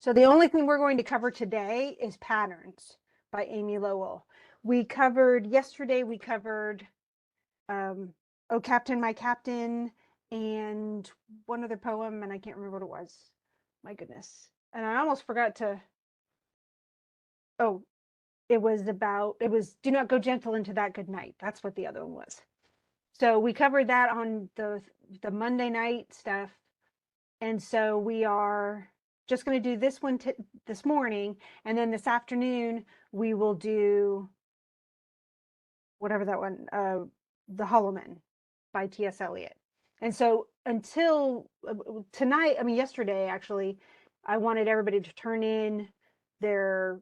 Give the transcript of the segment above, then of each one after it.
So the only thing we're going to cover today is Patterns by Amy Lowell. We covered yesterday, we covered Oh Captain, My Captain, and one other poem, and I can't remember what it was. My goodness. And I almost forgot to, oh, it was Do Not Go Gentle Into That Good Night. That's what the other one was. So we covered that on the Monday night stuff. And so we are just going to do this one this morning, and then this afternoon we will do whatever that one, The Hollow Men by T.S. Eliot. And so until tonight, I mean yesterday actually, I wanted everybody to turn in their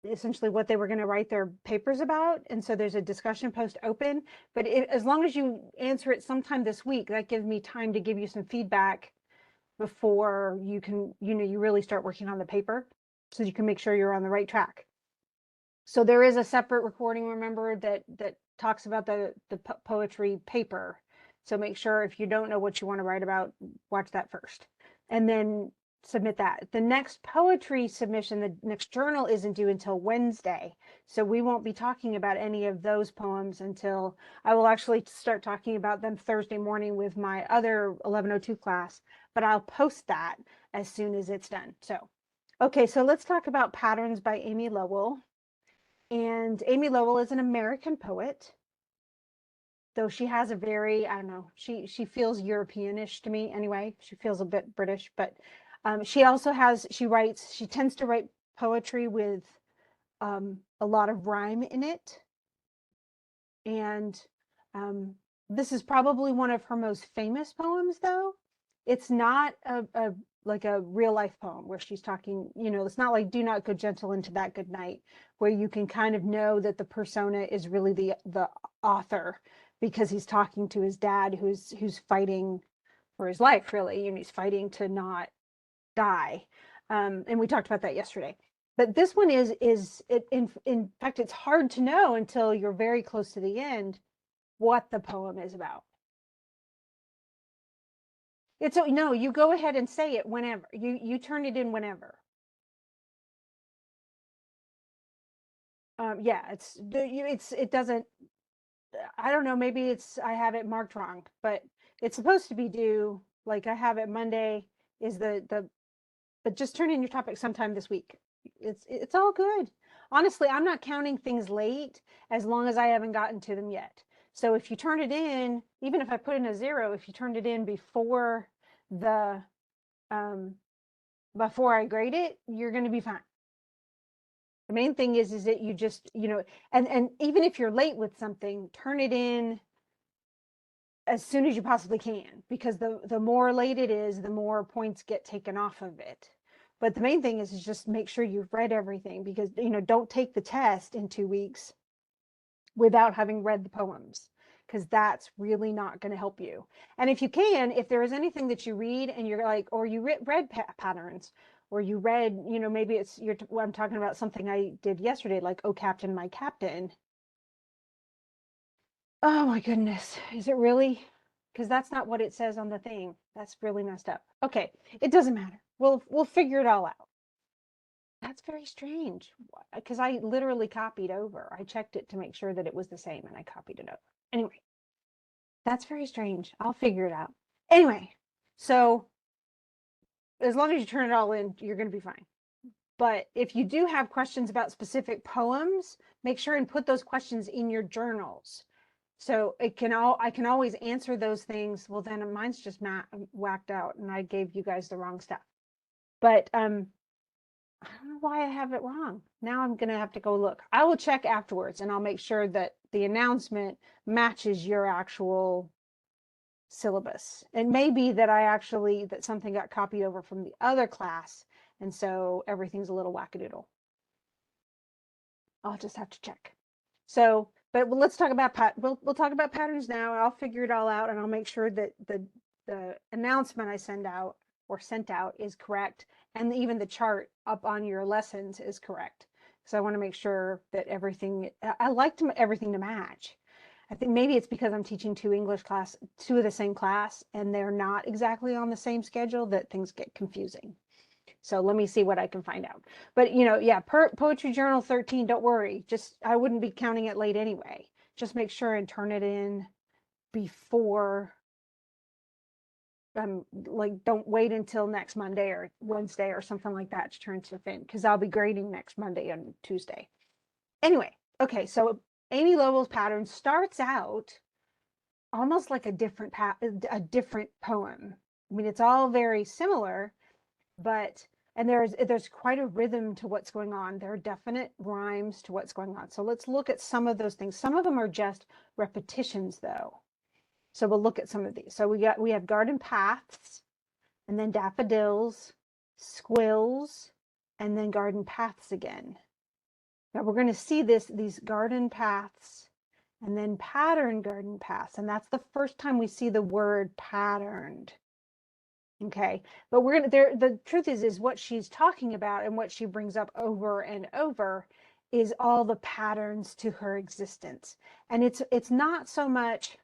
essentially what they were going to write their papers about, and so there's a discussion post open. But as long as you answer it sometime this week, that gives me time to give you some feedback before you can, you really start working on the paper, so you can make sure you're on the right track. So there is a separate recording, remember, that talks about the poetry paper. So make sure if you don't know what you want to write about, watch that first, and then submit that. The next poetry submission, the next journal isn't due until Wednesday. So we won't be talking about any of those poems until I will actually start talking about them Thursday morning with my other 1102 class, but I'll post that as soon as it's done. So, okay, so let's talk about Patterns by Amy Lowell. And Amy Lowell is an American poet, though she has a very, I don't know, she feels Europeanish to me anyway. She feels a bit British, but she also she tends to write poetry with a lot of rhyme in it. And this is probably one of her most famous poems, though. It's not like a real life poem where she's talking, it's not like Do Not Go Gentle Into That Good Night, where you can kind of know that the persona is really the author, because he's talking to his dad who's fighting for his life, really, and he's fighting to not die. And we talked about that yesterday. But this one in fact, it's hard to know until you're very close to the end what the poem is about. It's no, you go ahead and say it whenever. You turn it in whenever. Yeah, it doesn't, I don't know, maybe I have it marked wrong, but it's supposed to be due, like I have it Monday is but just turn in your topic sometime this week. It's all good. Honestly, I'm not counting things late as long as I haven't gotten to them yet. So if you turn it in, even if I put in a 0, if you turned it in before before I grade it, you're going to be fine. The main thing is that you just, and even if you're late with something, turn it in as soon as you possibly can, because the more late it is, the more points get taken off of it. But the main thing is just make sure you've read everything, because, don't take the test in 2 weeks without having read the poems, because that's really not going to help you. And if you can, if there is anything that you read and you're like, or you read patterns, or you read, maybe I'm talking about something I did yesterday, like Oh Captain, My Captain. Oh my goodness, is it really? Because that's not what it says on the thing. That's really messed up. Okay, it doesn't matter. We'll figure it all out. That's very strange, because I literally copied over. I checked it to make sure that it was the same, and I copied it over. Anyway, that's very strange. I'll figure it out. Anyway, so as long as you turn it all in, you're going to be fine. But if you do have questions about specific poems, make sure and put those questions in your journals. So I can always answer those things. Well, then mine's just whacked out, and I gave you guys the wrong stuff. But I don't know why I have it wrong. Now I'm going to have to go look. I will check afterwards, and I'll make sure that the announcement matches your actual syllabus. It may be that that something got copied over from the other class, and so everything's a little wackadoodle. I'll just have to check. So, but let's talk about we'll talk about patterns now. I'll figure it all out, and I'll make sure that the announcement I sent out is correct, and even the chart up on your lessons is correct. So I want to make sure that I like everything to match. I think maybe it's because I'm teaching two of the same class, and they're not exactly on the same schedule, that things get confusing. So let me see what I can find out. But yeah, Poetry Journal 13, don't worry. Just I wouldn't be counting it late anyway. Just make sure and turn it in before like don't wait until next Monday or Wednesday or something like that to turn stuff in, because I'll be grading next Monday and Tuesday. Anyway, okay, so Amy Lowell's pattern starts out almost like a different poem. I mean, it's all very similar, but and there's quite a rhythm to what's going on. There are definite rhymes to what's going on. So let's look at some of those things. Some of them are just repetitions, though. So we'll look at some of these. So we have garden paths, and then daffodils, squills, and then garden paths again. Now we're going to see these garden paths and then pattern garden paths. And that's the first time we see the word patterned. Okay, but we're gonna the truth is what she's talking about and what she brings up over and over is all the patterns to her existence. And it's not so much,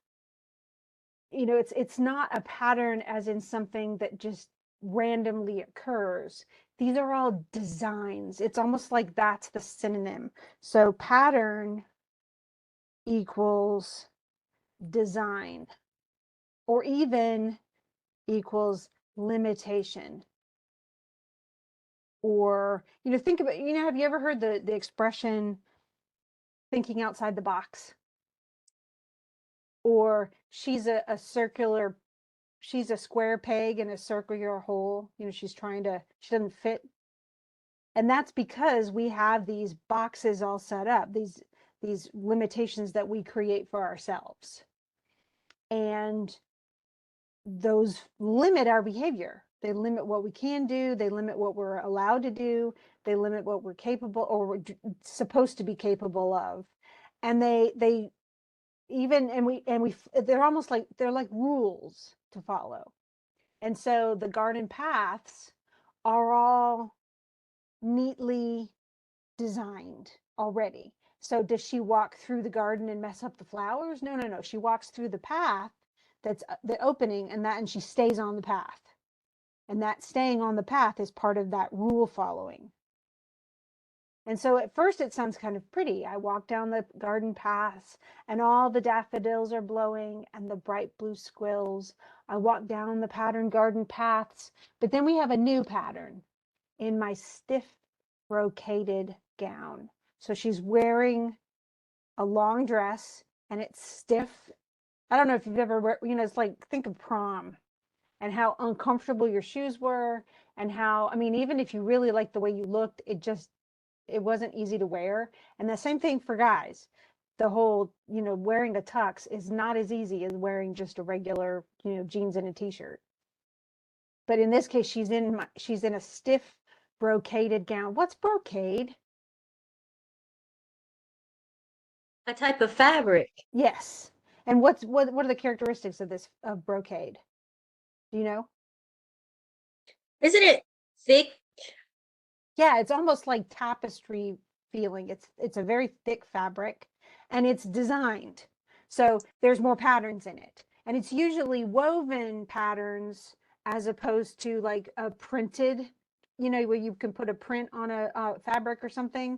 it's not a pattern as in something that just randomly occurs. These are all designs. It's almost like that's the synonym. So pattern equals design, or even equals limitation. Or think about, have you ever heard the expression thinking outside the box? Or she's a square peg in a circular hole. She doesn't fit. And that's because we have these boxes all set up, these limitations that we create for ourselves, and those limit our behavior. They limit what we can do. They limit what we're allowed to do. They limit what we're capable, or we're supposed to be capable of. And they even, they're almost like, they're like rules to follow. And so the garden paths are all neatly designed already. So does she walk through the garden and mess up the flowers? No, no, no. She walks through the path that's the opening, and she stays on the path. And that staying on the path is part of that rule following. And so at first it sounds kind of pretty. I walk down the garden paths and all the daffodils are blowing and the bright blue squills. I walk down the patterned garden paths, but then we have a new pattern in my stiff brocaded gown. So she's wearing a long dress and it's stiff. I don't know if you've ever, it's like, think of prom and how uncomfortable your shoes were, and how, I mean, even if you really liked the way you looked, it wasn't easy to wear. And the same thing for guys. The whole, wearing a tux is not as easy as wearing just a regular, jeans and a t-shirt. But in this case, she's in a stiff brocaded gown. What's brocade? A type of fabric. Yes. And what are the characteristics of brocade? Do you know? Isn't it thick? Yeah, it's almost like tapestry feeling. It's a very thick fabric, and it's designed. So there's more patterns in it. And it's usually woven patterns as opposed to like a printed, where you can put a print on a fabric or something.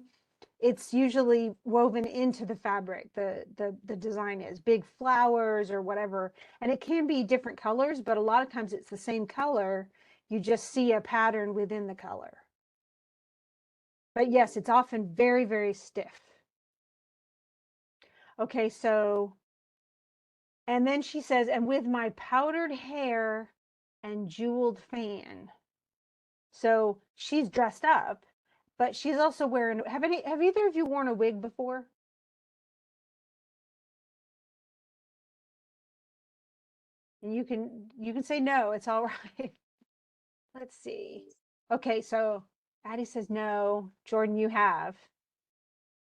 It's usually woven into the fabric. The design is big flowers or whatever, and it can be different colors, but a lot of times it's the same color. You just see a pattern within the color. But yes, it's often very, very stiff. Okay, so, and then she says, and with my powdered hair and jeweled fan. So she's dressed up, but she's also wearing, have either of you worn a wig before? And you can say no, it's all right. Let's see. Okay, so Addie says no. Jordan, you have.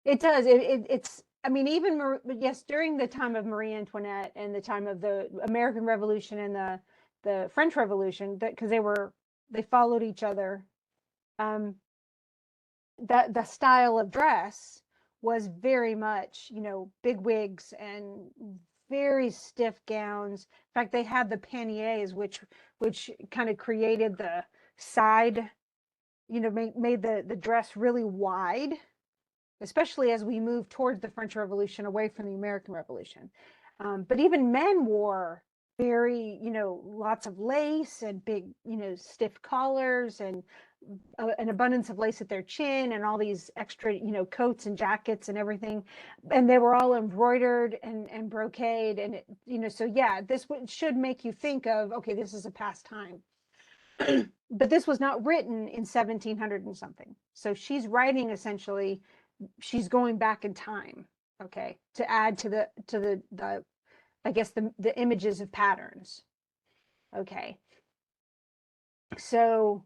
It does. It's. I mean, even yes, during the time of Marie Antoinette and the time of the American Revolution and the French Revolution, because they followed each other. Um, that the style of dress was very much, big wigs and very stiff gowns. In fact, they had the panniers, which kind of created the side made the dress really wide, especially as we move towards the French Revolution, away from the American Revolution. But even men wore very, lots of lace and big, stiff collars, and an abundance of lace at their chin, and all these extra, coats and jackets and everything. And they were all embroidered and brocade. And, so yeah, this should make you think of, okay, this is a past time. But this was not written in 1700 and something. So she's writing, essentially, she's going back in time, okay, to add to the I guess the images of patterns. Okay. So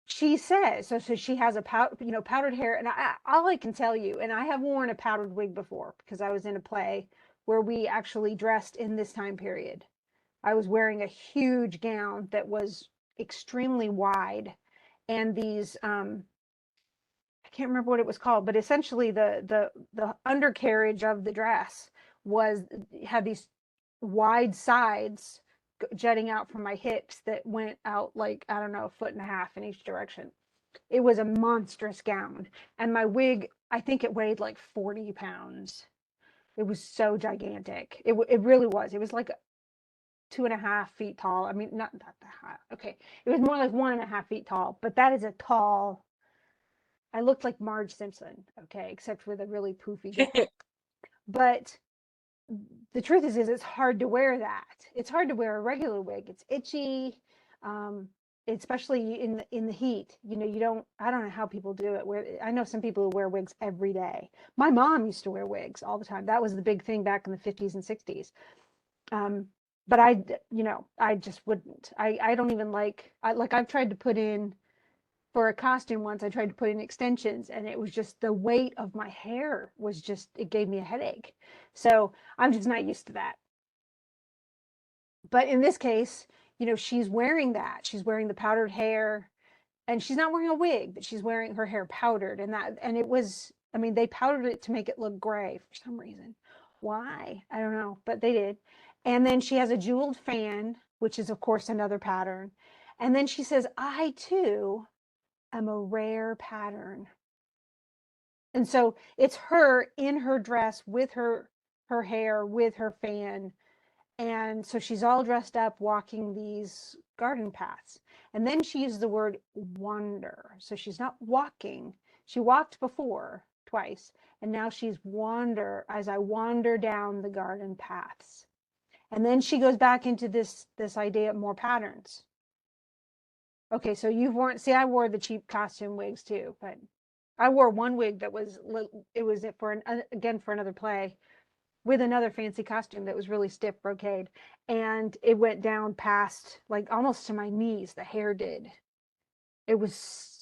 she says, so she has a powdered hair, and all I can tell you, and I have worn a powdered wig before because I was in a play where we actually dressed in this time period. I was wearing a huge gown that was extremely wide, and these I can't remember what it was called, but essentially the undercarriage of the dress was had these wide sides jutting out from my hips that went out, like, I don't know, a foot and a half in each direction. It was a monstrous gown, and my wig, I think it weighed like 40 pounds. It was so gigantic. It really was. It was like 2.5 feet tall. I mean, not that high. Okay, it was more like 1.5 feet tall, but that is a tall. I looked like Marge Simpson, okay, except with a really poofy gown. But the truth is it's hard to wear that. It's hard to wear a regular wig. It's itchy, um, especially in the heat. You don't. I don't know how people do it. I know some people who wear wigs every day. My mom used to wear wigs all the time. That was the big thing back in the 50s and 60s. Um, but I just wouldn't. I don't even like I've tried to put in for a costume once. I tried to put in extensions, and it was just the weight of my hair was just, it gave me a headache. So I'm just not used to that. But in this case, she's wearing that. She's wearing the powdered hair, and she's not wearing a wig, but she's wearing her hair powdered. And it was, I mean, they powdered it to make it look gray for some reason. Why? I don't know, but they did. And then she has a jeweled fan, which is, of course, another pattern. And then she says, I too am a rare pattern. And so it's her in her dress with her hair, with her fan. And so she's all dressed up walking these garden paths. And then she uses the word wander. So she's not walking. She walked before twice, and now she's wander, as I wander down the garden paths. And then she goes back into this idea of more patterns. Okay, so you've worn, see, I wore the cheap costume wigs too, but I wore one wig that was, it was for again, for another play, with another fancy costume that was really stiff brocade, and it went down past, like, almost to my knees. The hair did. It was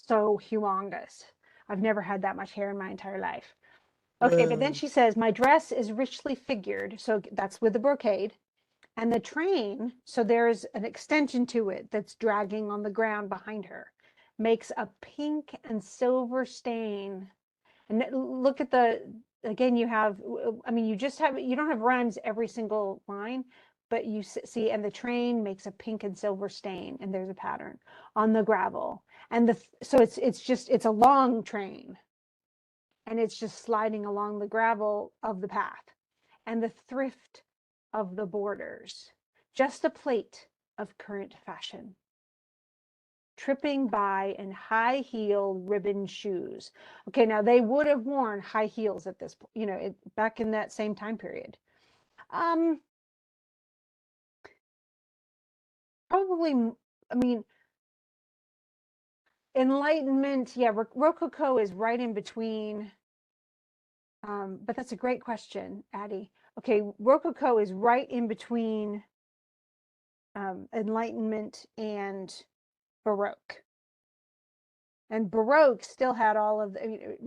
so humongous. I've never had that much hair in my entire life. Okay, but then Whoa. she says, my dress is richly figured. So that's with the brocade. And the train, so there's an extension to it that's dragging on the ground behind her, makes a pink and silver stain. And look at again, you have, I mean, you don't have rhymes every single line, but you see, and the train makes a pink and silver stain, and there's a pattern on the gravel. And so it's a long train, and it's just sliding along the gravel of the path, and the thrift of the borders, just a plate of current fashion, tripping by in high heel ribbon shoes. Okay, now they would have worn high heels at this point, back in that same time period. Um, Probably, I mean, Enlightenment, yeah, Rococo is right in between. But that's a great question, Addie. Okay, Rococo is right in between Enlightenment and Baroque. And Baroque still had all of the,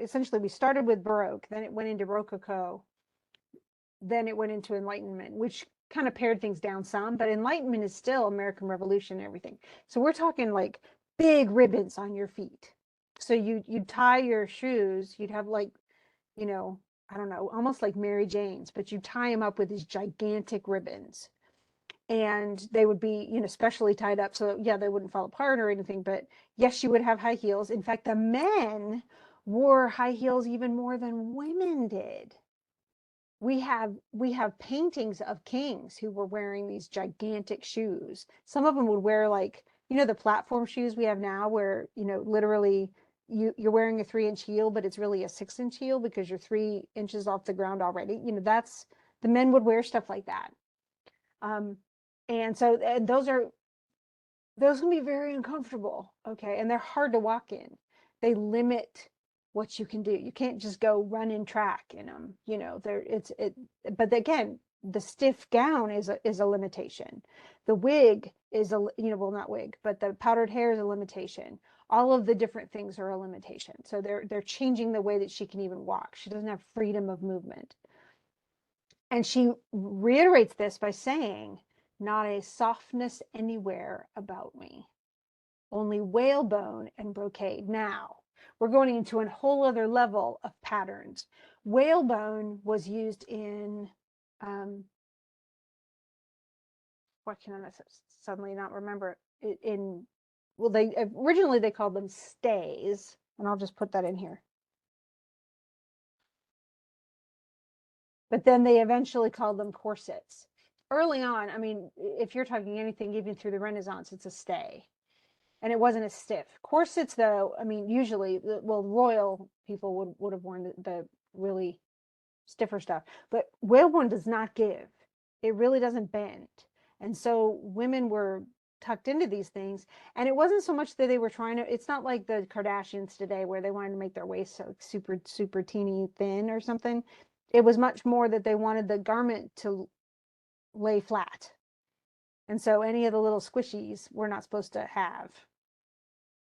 essentially we started with Baroque, then it went into Rococo, then it went into Enlightenment, which kind of pared things down some, but Enlightenment is still American Revolution and everything. So we're talking like big ribbons on your feet. So you'd tie your shoes, you'd have, like, you know, I don't know, almost like Mary Jane's, but you tie them up with these gigantic ribbons. and they would be, specially tied up. So yeah, they wouldn't fall apart or anything, but yes, she would have high heels. In fact, the men wore high heels even more than women did. We have paintings of kings who were wearing these gigantic shoes. Some of them would wear, like, the platform shoes we have now, where, literally you're wearing a 3-inch heel, but it's really a 6-inch heel because you're 3 inches off the ground already. That's the men would wear stuff like that. Um, and those can be very uncomfortable, okay? And they're hard to walk in. They limit what you can do. You can't just go run in track in them. But again, the stiff gown is a limitation. The wig is well, not wig, but the powdered hair is a limitation. All of the different things are a limitation. So they're changing the way that she can even walk. She doesn't have freedom of movement. And she reiterates this by saying, not a softness anywhere about me, only whalebone and brocade. Now, we're going into a whole other level of patterns. Whalebone was used in, what can I suddenly not remember? Well, they originally they called them stays, and I'll just put that in here. But then they eventually called them corsets. Early on, I mean, if you're talking anything even through the Renaissance, it's a stay. And it wasn't as stiff. Corsets, though, I mean, usually, well, royal people would have worn the really stiffer stuff. But whalebone does not give. It really doesn't bend. And so women were tucked into these things. And it wasn't so much that they were trying to, it's not like the Kardashians today where they wanted to make their waist so super, super teeny thin or something. It was much more that they wanted the garment to lay flat. And so any of the little squishies we're not supposed to have.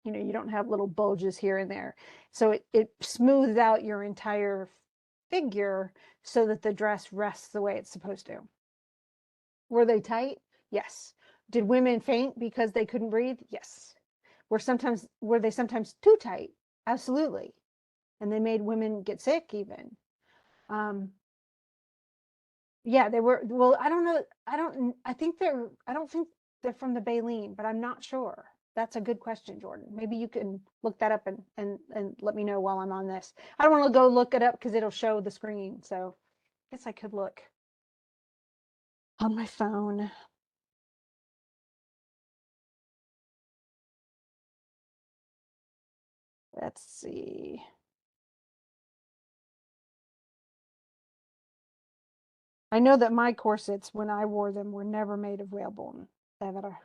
You don't have little bulges here and there. So it smooths out your entire figure so that the dress rests the way it's supposed to. Were they tight? Yes. Did women faint because they couldn't breathe? Yes. Were they sometimes too tight? Absolutely. And they made women get sick even. Um, yeah, they were, well, I don't know. I don't think they're from the Baleen, but I'm not sure. That's a good question, Jordan. Maybe you can look that up and let me know while I'm on this. I don't want to go look it up because it'll show the screen. So I guess I could look on my phone. Let's see. I know that my corsets, when I wore them, were never made of whalebone, ever.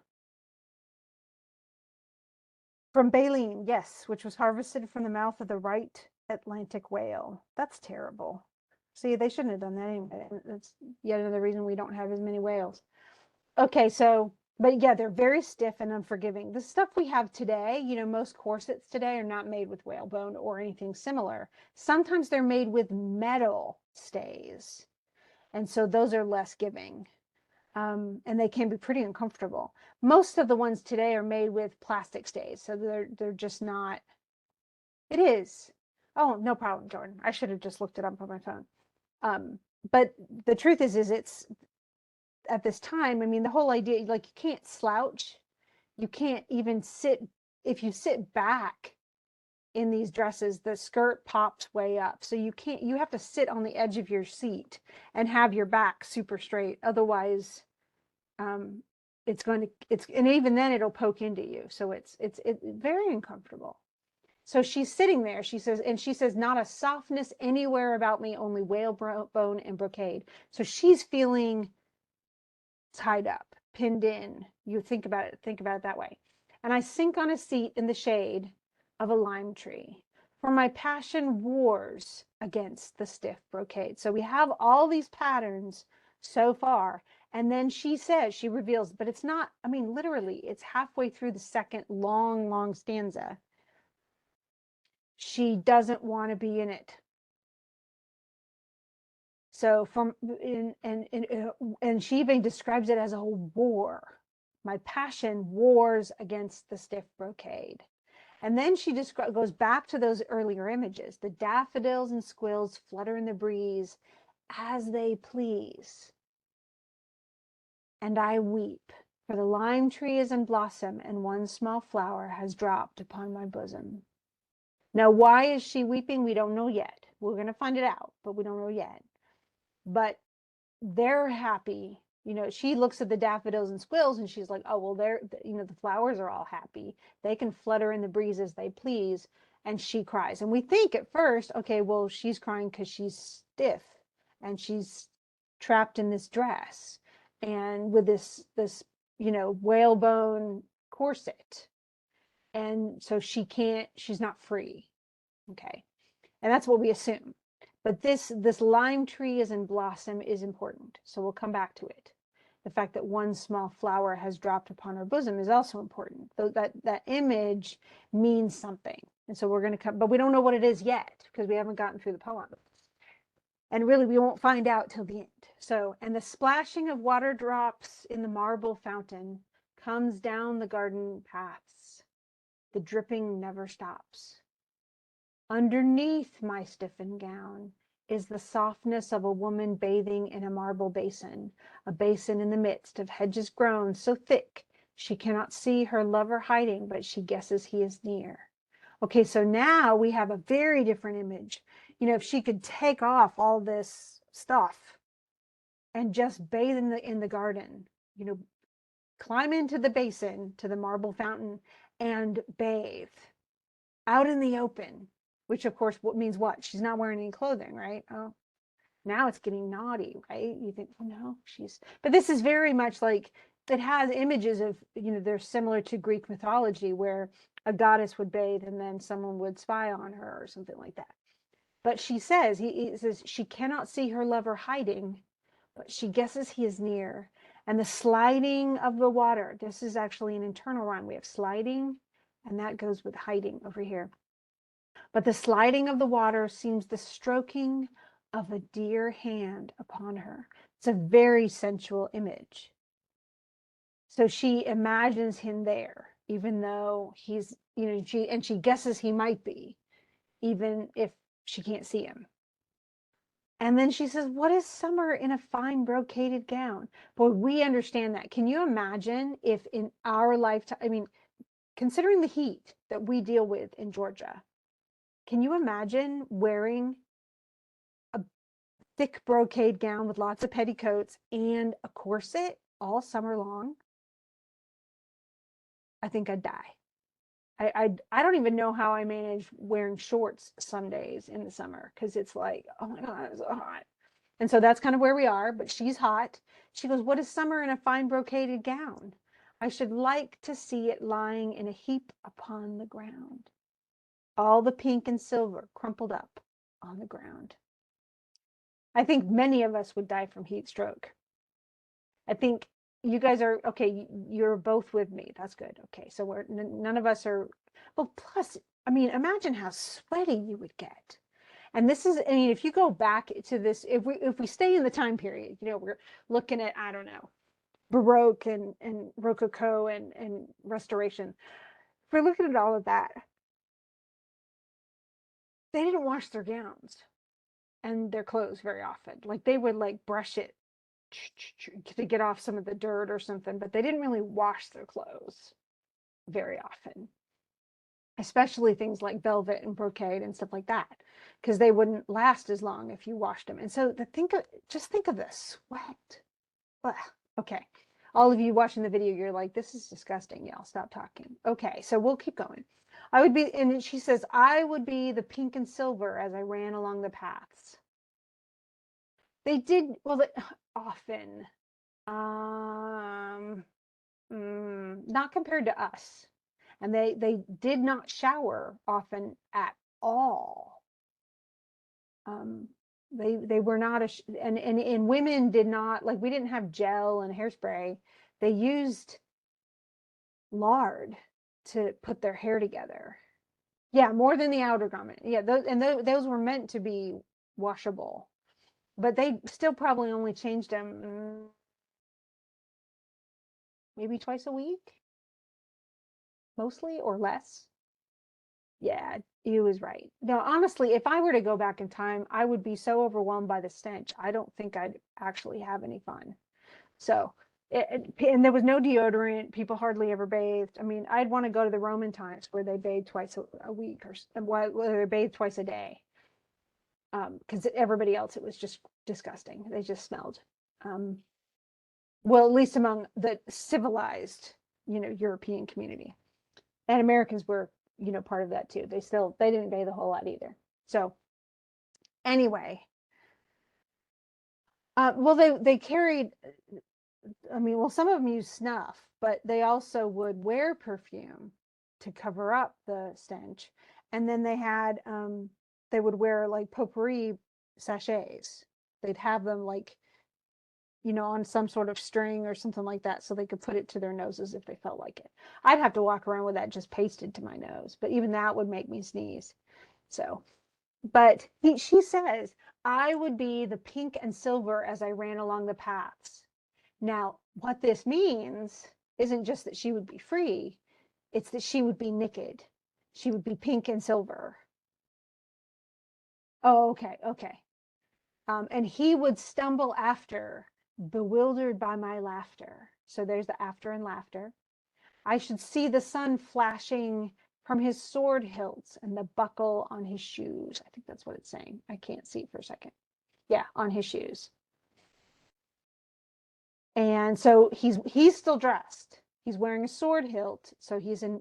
From baleen, yes, which was harvested from the mouth of the right Atlantic whale. That's terrible. See, they shouldn't have done that anyway. That's yet another reason we don't have as many whales. Okay, so, but yeah, they're very stiff and unforgiving. The stuff we have today, most corsets today are not made with whalebone or anything similar. Sometimes they're made with metal stays. And so those are less giving. And they can be pretty uncomfortable. Most of the ones today are made with plastic stays, so they're just not. It is. Oh, no problem, Jordan. I should have just looked it up on my phone. But the truth is it's at this time. I mean, the whole idea, like, you can't slouch, you can't even sit. If you sit back in these dresses, the skirt pops way up, so you have to sit on the edge of your seat and have your back super straight. Otherwise, and even then it'll poke into you. So it's very uncomfortable. So she's sitting there, she says, not a softness anywhere about me, only whalebone and brocade. So she's feeling tied up, pinned in. You think about it that way. And I sink on a seat in the shade of a lime tree, for my passion wars against the stiff brocade. So we have all these patterns so far. And then she reveals, but it's not, I mean, literally, it's halfway through the second long, long stanza. She doesn't want to be in it. So and she even describes it as a war. My passion wars against the stiff brocade. And then she goes back to those earlier images. The daffodils and squills flutter in the breeze as they please. and I weep, for the lime tree is in blossom, and one small flower has dropped upon my bosom. Now, why is she weeping? We don't know yet. We're going to find it out, but we don't know yet. But they're happy. You know, she looks at the daffodils and squills and she's like, oh, well, the flowers are all happy. They can flutter in the breeze as they please. And she cries. And we think at first, okay, well, she's crying because she's stiff and she's trapped in this dress and with this, whalebone corset. And so she's not free. Okay. And that's what we assume. But this lime tree is in blossom is important. So we'll come back to it. The fact that one small flower has dropped upon her bosom is also important. Though that image means something. And so we're going to come, but we don't know what it is yet because we haven't gotten through the poem. And really, we won't find out till the end. So, and the splashing of water drops in the marble fountain comes down the garden paths. The dripping never stops. Underneath my stiffened gown is the softness of a woman bathing in a marble basin, a basin in the midst of hedges grown so thick she cannot see her lover hiding, but she guesses he is near. Okay, so now we have a very different image. You know, if she could take off all this stuff and just bathe in the garden, you know, climb into the basin to the marble fountain and bathe out in the open, which of course means what? She's not wearing any clothing, right? Oh, now it's getting naughty, right? You think, oh no, but this is very much like, it has images of, they're similar to Greek mythology where a goddess would bathe and then someone would spy on her or something like that. But she says, he says, she cannot see her lover hiding, but she guesses he is near. And the sliding of the water, this is actually an internal rhyme. We have sliding, and that goes with hiding over here. But the sliding of the water seems the stroking of a dear hand upon her. It's a very sensual image. So she imagines him there, even though he's, she guesses he might be, even if she can't see him. And then she says, what is summer in a fine brocaded gown? Boy, we understand that. Can you imagine if in our lifetime, I mean, considering the heat that we deal with in Georgia, can you imagine wearing a thick brocade gown with lots of petticoats and a corset all summer long? I think I'd die. I don't even know how I manage wearing shorts some days in the summer because it's like, oh my God, it's so hot. And so that's kind of where we are, but she's hot. She goes, what is summer in a fine brocaded gown? I should like to see it lying in a heap upon the ground. All the pink and silver crumpled up on the ground. I think many of us would die from heat stroke. I think you guys are okay. You're both with me. That's good. Okay, so none of us are. Well, plus, I mean, imagine how sweaty you would get. And this is, I mean, if you go back to this, if we stay in the time period, we're looking at, I don't know, Baroque and Rococo and Restoration. If we're looking at all of that, they didn't wash their gowns and their clothes very often. Like they would like brush it to get off some of the dirt or something, but they didn't really wash their clothes very often, especially things like velvet and brocade and stuff like that, because they wouldn't last as long if you washed them. And so just think of the sweat. Ugh. Okay, all of you watching the video, you're like, this is disgusting. Y'all stop talking. Okay, so we'll keep going. I would be, and she says, I would be the pink and silver as I ran along the paths. They did, well, often, not compared to us. And they did not shower often at all. They were not, and women did not, like we didn't have gel and hairspray. They used lard to put their hair together. Yeah, more than the outer garment. Yeah, those were meant to be washable, but they still probably only changed them maybe twice a week, mostly, or less. Yeah, you was right. No, honestly, if I were to go back in time, I would be so overwhelmed by the stench. I don't think I'd actually have any fun. So And there was no deodorant. People hardly ever bathed. I mean, I'd want to go to the Roman times where they bathed twice a week, or where they bathed twice a day. Because everybody else, it was just disgusting. They just smelled. Um, well, at least among the civilized, European community. And Americans were, part of that too. They didn't bathe a whole lot either. So anyway, well, they carried, I mean, well, some of them used snuff, but they also would wear perfume to cover up the stench. And then they would wear like potpourri sachets. They'd have them like, on some sort of string or something like that, so they could put it to their noses if they felt like it. I'd have to walk around with that just pasted to my nose, but even that would make me sneeze. So, but she says, I would be the pink and silver as I ran along the paths. Now, what this means isn't just that she would be free, it's that she would be naked. She would be pink and silver. Oh, okay, okay. And he would stumble after, bewildered by my laughter. So there's the after and laughter. I should see the sun flashing from his sword hilts and the buckle on his shoes. I think that's what it's saying. I can't see for a second. Yeah, on his shoes. And so he's still dressed. He's wearing a sword hilt, so he's in,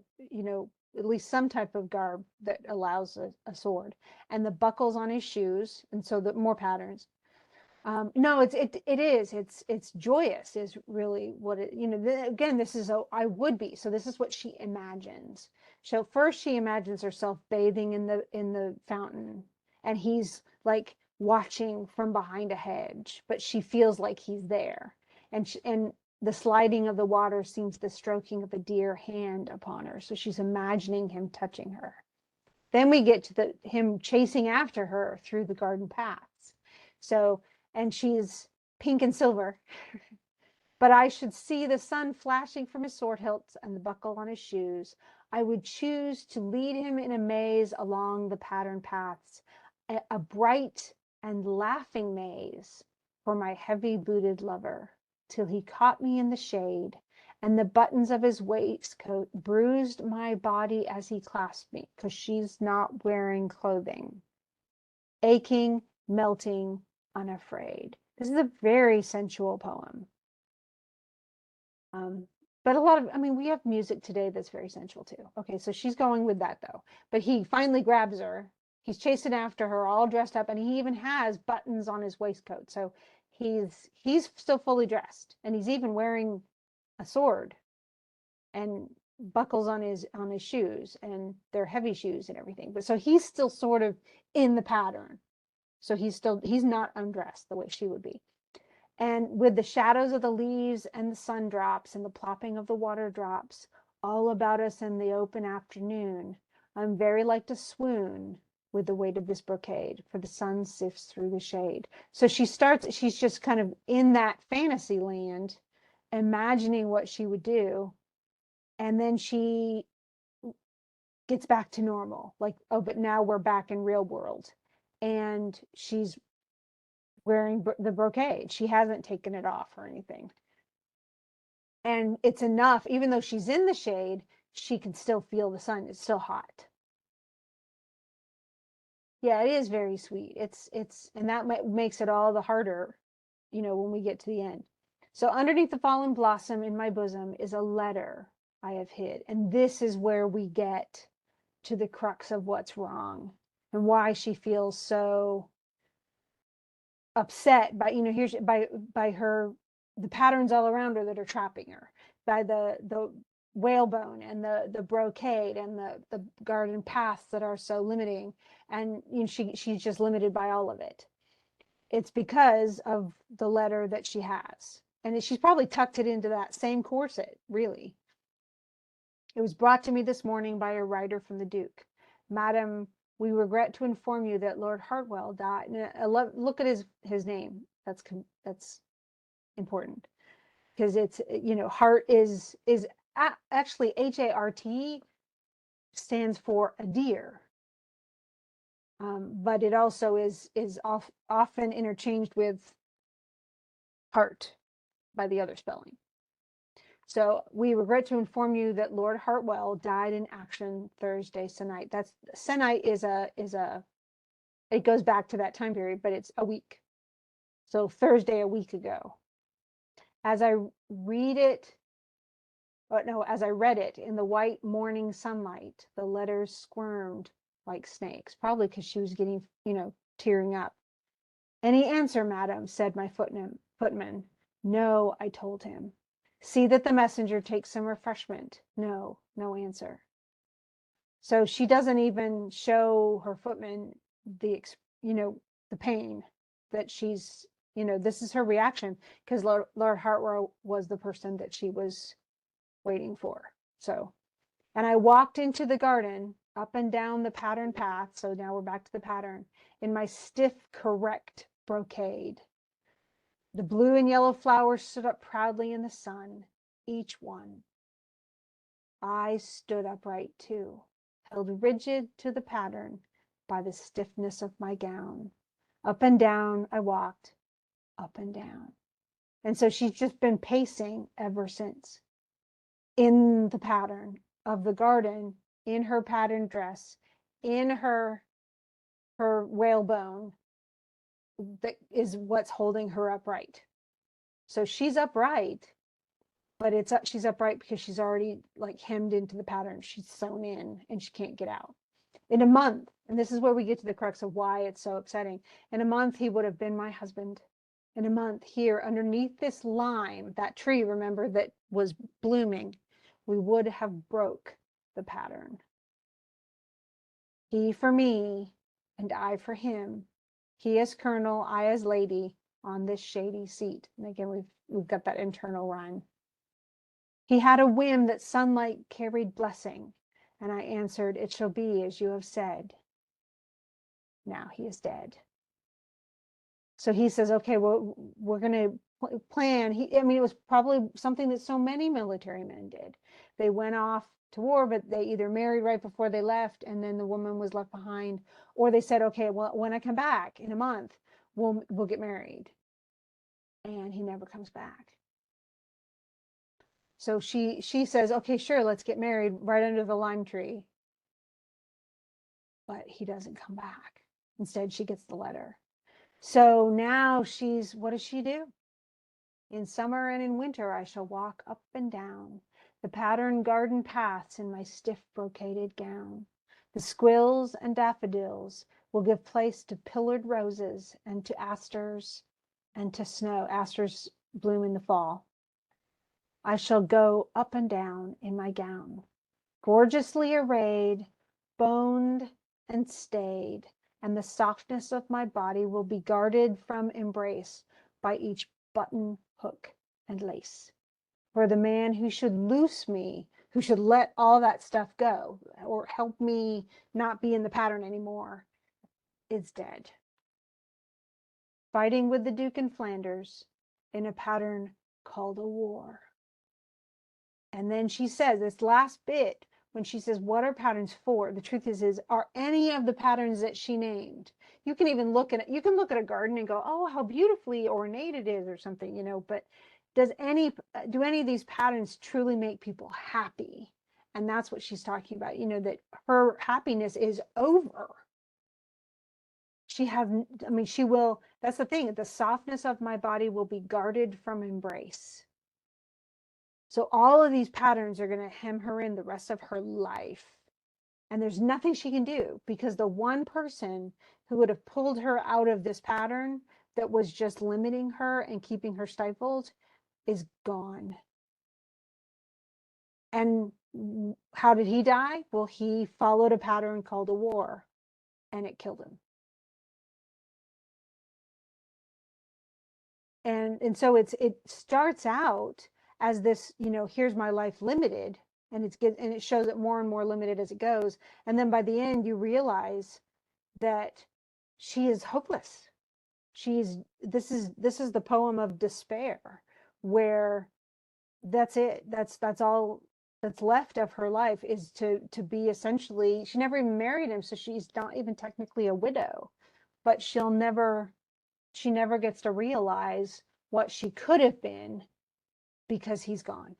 at least some type of garb that allows a sword. And the buckles on his shoes, and so the more patterns. No, it's joyous is really what it, again, this is I would be. So this is what she imagines. So first she imagines herself bathing in the fountain, and he's like watching from behind a hedge, but she feels like he's there. And the sliding of the water seems the stroking of a dear hand upon her. So she's imagining him touching her. Then we get to him chasing after her through the garden paths. So, and she's pink and silver. But I should see the sun flashing from his sword hilts and the buckle on his shoes. I would choose to lead him in a maze along the patterned paths, a bright and laughing maze for my heavy booted lover, till he caught me in the shade, and the buttons of his waistcoat bruised my body as he clasped me, because she's not wearing clothing. Aching, melting, unafraid. This is a very sensual poem. But a lot of, I mean, we have music today that's very sensual too. Okay, so she's going with that though. But he finally grabs her. He's chasing after her, all dressed up, and he even has buttons on his waistcoat. So he's still fully dressed, and he's even wearing a sword and buckles on his shoes, and they're heavy shoes and everything. But so he's still sort of in the pattern. So he's not undressed the way she would be. And with the shadows of the leaves and the sun drops and the plopping of the water drops all about us in the open afternoon, I'm very like to swoon with the weight of this brocade, for the sun sifts through the shade. So she's just kind of in that fantasy land, imagining what she would do. And then she gets back to normal, like, oh, but now we're back in real world. And she's wearing the brocade. She hasn't taken it off or anything. And it's enough, even though she's in the shade, she can still feel the sun. It's still hot. Yeah, it is very sweet. And that makes it all the harder, when we get to the end. So underneath the fallen blossom in my bosom is a letter I have hid. And this is where we get to the crux of what's wrong and why she feels so upset by, here's by her, the patterns all around her that are trapping her, by the whalebone and the brocade and the garden paths that are so limiting. And she's just limited by all of it. It's because of the letter that she has, and she's probably tucked it into that same corset, really. It was brought to me this morning by a writer from the Duke. Madam, we regret to inform you that Lord Hartwell died. Look at his name. That's important, because it's, Hart is actually HART stands for a deer, but it also is often interchanged with heart by the other spelling. So we regret to inform you that Lord Hartwell died in action Thursday se'nnight. That's se'nnight is a it goes back to that time period, but it's a week. So Thursday a week ago. As I read it, no, as I read it in the white morning sunlight, the letters squirmed like snakes, probably because she was getting, tearing up. Any answer, madam, said my footman. No, I told him. See that the messenger takes some refreshment. No, no answer. So she doesn't even show her footman the, the pain that she's, this is her reaction because Lord Hartwell was the person that she was waiting for. So, and I walked into the garden up and down the pattern path. So now we're back to the pattern in my stiff, correct brocade. The blue and yellow flowers stood up proudly in the sun, each one. I stood upright too, held rigid to the pattern by the stiffness of my gown. Up and down I walked, up and down. And so she's just been pacing ever since in the pattern of the garden, in her pattern dress, in her whalebone that is what's holding her upright. So she's upright, but she's upright because she's already like hemmed into the pattern. She's sewn in and she can't get out. In a month, and this is where we get to the crux of why it's so upsetting. In a month, he would have been my husband. In a month, here underneath this lime, that tree, remember, that was blooming, we would have broke the pattern. He for me, and I for him. He as colonel, I as lady, on this shady seat. And again, we've got that internal rhyme. He had a whim that sunlight carried blessing, and I answered, it shall be as you have said. Now he is dead. So he says, okay, well, we're going to plan. I mean, it was probably something that so many military men did. They went off to war, but they either married right before they left, and then the woman was left behind, or they said, okay, well, when I come back in a month, we'll get married. And he never comes back. So she says, okay, sure, let's get married right under the lime tree. But he doesn't come back. Instead, she gets the letter. So now what does she do? In summer and in winter, I shall walk up and down the patterned garden paths in my stiff brocaded gown. The squills and daffodils will give place to pillared roses and to asters and to snow. Asters bloom in the fall. I shall go up and down in my gown, gorgeously arrayed, boned and stayed, and the softness of my body will be guarded from embrace by each button, hook, and lace. For the man who should loose me, who should let all that stuff go, or help me not be in the pattern anymore, is dead. Fighting with the Duke in Flanders in a pattern called a war. And then she says this last bit, when she says, what are patterns for? The truth is are any of the patterns that she named. You can even look at it. You can look at a garden and go, oh, how beautifully ornate it is or something, but do any of these patterns truly make people happy? And that's what she's talking about, that her happiness is over. She will, that's the thing, the softness of my body will be guarded from embrace. So all of these patterns are going to hem her in the rest of her life. And there's nothing she can do because the one person who would have pulled her out of this pattern that was just limiting her and keeping her stifled is gone. And how did he die? Well, he followed a pattern called a war, and it killed him. And so it starts out as this, here's my life limited, and it shows it more and more limited as it goes. And then by the end, you realize that she is hopeless. This is the poem of despair, where that's it. That's all that's left of her life is to be essentially, she never even married him, so she's not even technically a widow, but she never gets to realize what she could have been because he's gone.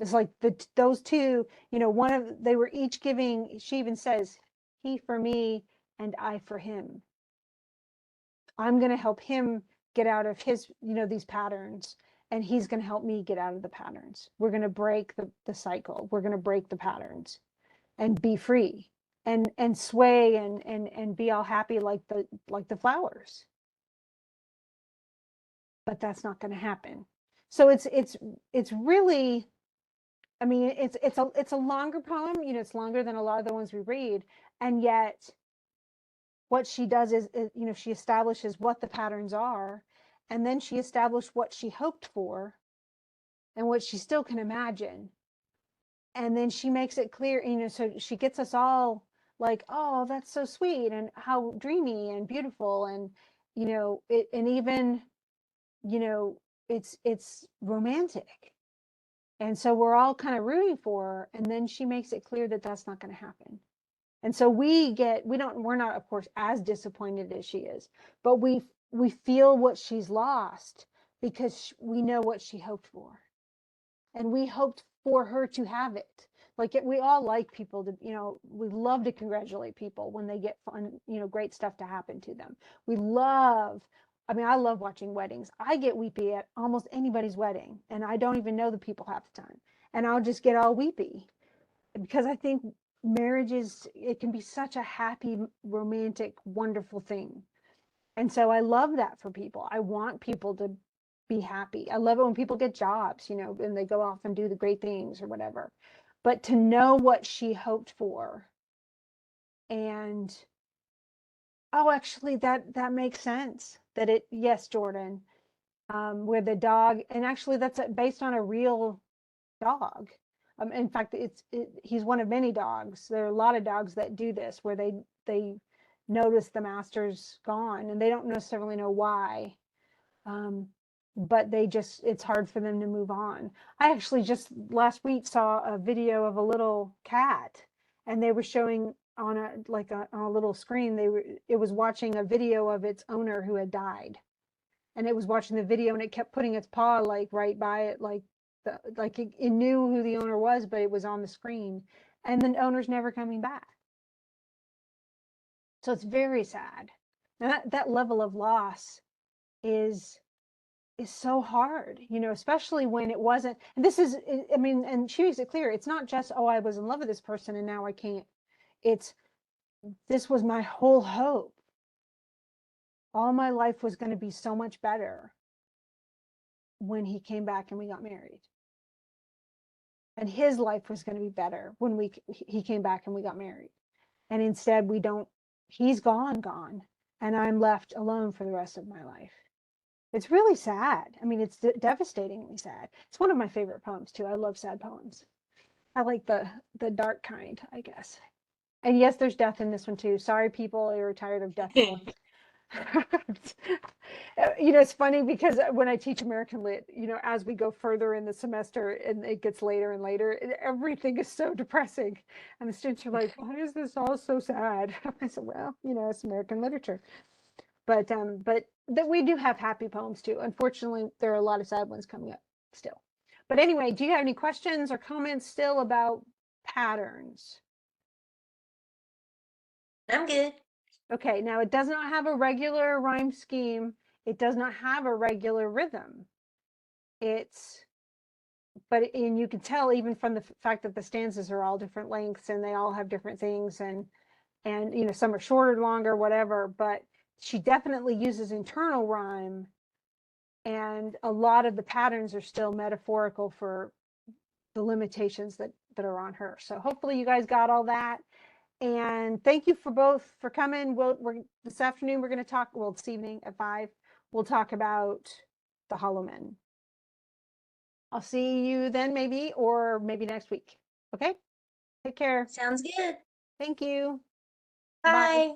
It's like those two, they were each giving, she even says, he for me and I for him. I'm going to help him get out of his, these patterns, and he's going to help me get out of the patterns. We're going to break the cycle. We're going to break the patterns and be free and sway and be all happy like the flowers. But that's not going to happen. So it's really, I mean, it's a longer poem, it's longer than a lot of the ones we read, and yet what she does is, she establishes what the patterns are, and then she established what she hoped for and what she still can imagine. And then she makes it clear, so she gets us all like, oh, that's so sweet, and how dreamy and beautiful, and and even, you know, it's romantic. And so we're all kind of rooting for her, and then she makes it clear that that's not going to happen. And so we're not, of course, as disappointed as she is, but we feel what she's lost because we know what she hoped for. And we hoped for her to have it. We all like people to, we love to congratulate people when they get fun, great stuff to happen to them. I love watching weddings. I get weepy at almost anybody's wedding, and I don't even know the people half the time. And I'll just get all weepy because I think it can be such a happy, romantic, wonderful thing. And so I love that for people. I want people to be happy. I love it when people get jobs, and they go off and do the great things or whatever. But to know what she hoped for, and oh, actually that makes sense. Yes, Jordan, where the dog, and actually that's based on a real dog. In fact, he's one of many dogs. There are a lot of dogs that do this, where they notice the master's gone, and they don't necessarily know why, but it's hard for them to move on. I actually just last week saw a video of a little cat, and they were showing on a little screen. It was watching a video of its owner who had died, and it was watching the video, and it kept putting its paw like right by it, like it knew who the owner was, but it was on the screen, and the owner's never coming back. So it's very sad. And that level of loss is so hard, especially when it wasn't. And and she makes it clear, it's not just, oh, I was in love with this person and now I can't. This was my whole hope. All my life was going to be so much better when he came back and we got married. And his life was going to be better when he came back and we got married. And instead he's gone, and I'm left alone for the rest of my life. It's really sad. I mean, it's devastatingly sad. It's one of my favorite poems too. I love sad poems. I like the dark kind, I guess. And yes, there's death in this one too. Sorry, people who are tired of death poems. It's funny because when I teach American Lit, as we go further in the semester and it gets later and later, everything is so depressing. And the students are like, why is this all so sad? I said, well, it's American literature. But that we do have happy poems too. Unfortunately, there are a lot of sad ones coming up still. But anyway, do you have any questions or comments still about patterns? I'm good. Okay, now it does not have a regular rhyme scheme. It does not have a regular rhythm. And you can tell even from the fact that the stanzas are all different lengths and they all have different things, and some are shorter, longer, whatever, but she definitely uses internal rhyme, and a lot of the patterns are still metaphorical for the limitations that are on her. So hopefully you guys got all that. And thank you for coming. This afternoon we're going to talk. Well, this evening at 5, we'll talk about the Hollow Men. I'll see you then, maybe, or maybe next week. Okay. Take care. Sounds good. Thank you. Bye. Bye.